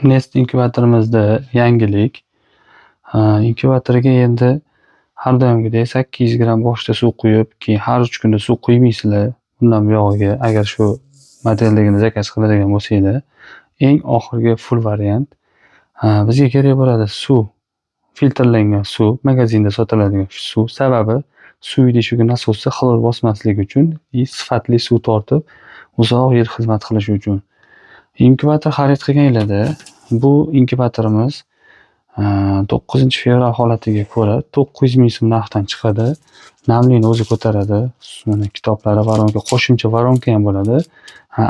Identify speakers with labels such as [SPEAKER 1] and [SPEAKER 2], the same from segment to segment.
[SPEAKER 1] Nest inkubatorimizda yangilik. Inkubatorga endi har doimgidek 800 gramm boshida suv quyib, keyin har 3 kunda suv quymaysizlar. Bundan buyog'iga agar shu modelligini zakaz qiladigan bo'lsanglar, eng oxirgi full variant. Bizga kerak bo'ladi suv, filtrlangan suv, magazinda sotiladigan suv. Sababi suv idishiga nasosda xlor bosmasligi uchun sifatli suv tortib, uzoq yil xizmat qilishi uchun. Inkubator xarid qilganlarda bu inkubatorimiz 9-fevral holatiga ko'ra 900 ming so'm narxdan chiqadi. Namlikni o'zi ko'taradi. Mana kitoblari, varonka, qo'shimcha varonka ham bo'ladi.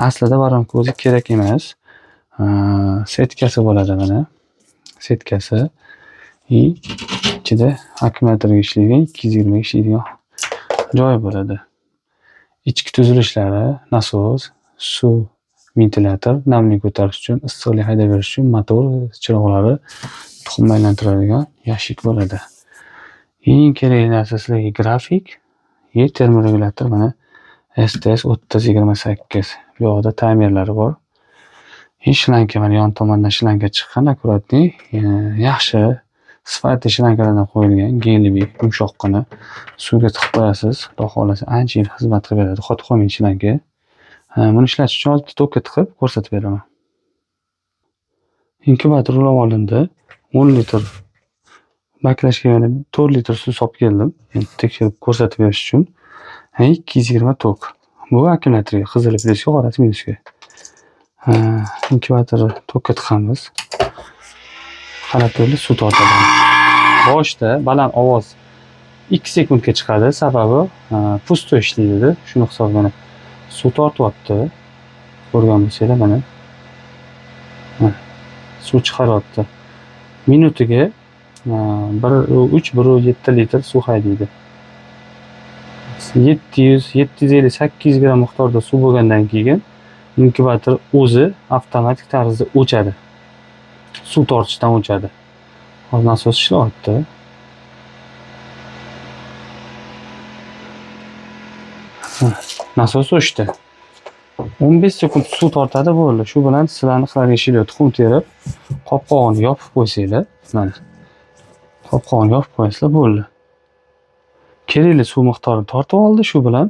[SPEAKER 1] Aslida varonka o'zi kerak emas. Setkasi bo'ladi mana. Setkasi. Ichida akkumulyatorga ishlaydigan 220 ga ishlaydigan joyi bo'ladi. Ichki tuzilishlari, nasos, suv, ventilyator, namlik ko'tarish uchun, issiqlik haydab berish uchun motor chiroqlari, tuxum aylantiradigan yashik bo'ladi. Eng kerakli narsa sizlarga grafik, termoregulyator mana STS 3028. Bu yoqda taymerlari bor. Shlanka mana yon tomondan shlanka chiqqan, akkuratniy, yaxshi sifatli shlankalardan qo'yilgan, gelivik, yumshoqqina suvga tiqib qo'yasiz. Xudo xolasa ancha yil xizmat qilib beradi. Qotib qolmaydi shlanka. Buni ishlatish uchun 6 tokka tiqib ko'rsatib beraman. Inkubator ulab olindi. 10 litr baklashga yana 4 litr suv solib keldim. Endi tekshirib ko'rsatib berish uchun. 220 tok. Bu akkumulyatorga, qizili plyusga, qorasi minusga. Inkubatorni tokka tiqamiz. Qarab turib suv tortadi. Boshda baland ovoz 2 sekundga chiqadi. Sababi pusto ishlaydi. Shuni hisobiga suv tortyapti. Ko'rgan bo'lsanglar mana. Suv chiqaryapti. Minutiga 1.7 litr suv haydaydi. 750-800 gramm miqdorda suv bo'lgandan keyin inkubator o'zi avtomatik tarzda o'chadi. Suv tortishdan o'chadi. Hozir nasos ishlayapti. Nasos o'chdi. 15 sekund suv tortadi bo'ldi. Shu bilan sizlarni qilarga ishinglar tuxum terib, qopqog'ini yopib qo'ysanglar, mana. Qopqog'ini yopib qo'yasizlar bo'ldi. Kerakli suv miqdorini tortib oldi. Shu bilan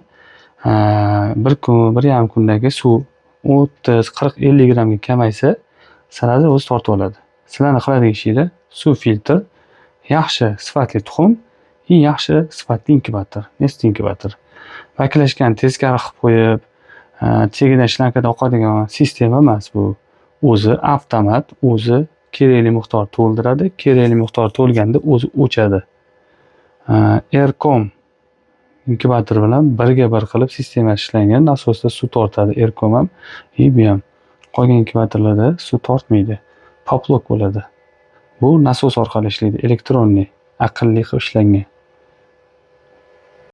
[SPEAKER 1] 1 kun, 1,5 kundagi suv 30, 40, 50 grammga kamaysa, sizlarni o'zi tortib oladi. Sizlarni qiladigan ishinglar suv filtr, yaxshi sifatli tuxum, yaxshi sifatli inkubator, nest inkubator. Baklashkani teskari qilib qo'yib, chegidan shlankadan oqadigan sistema emas bu. O'zi avtomat, o'zi kerakli miqdor to'ldiradi, kerakli miqdor to'lganda o'zi o'chadi. Ercom inkubator bilan birga bir qilib sistema ishlangan, nasosda suv tortadi. Ercom ham, bu ham. Qolgan inkubatorlarda suv tortmaydi. Poplok bo'ladi. Bu nasos orqali ishlaydi, elektronniy, aqlli qilib ishlangan.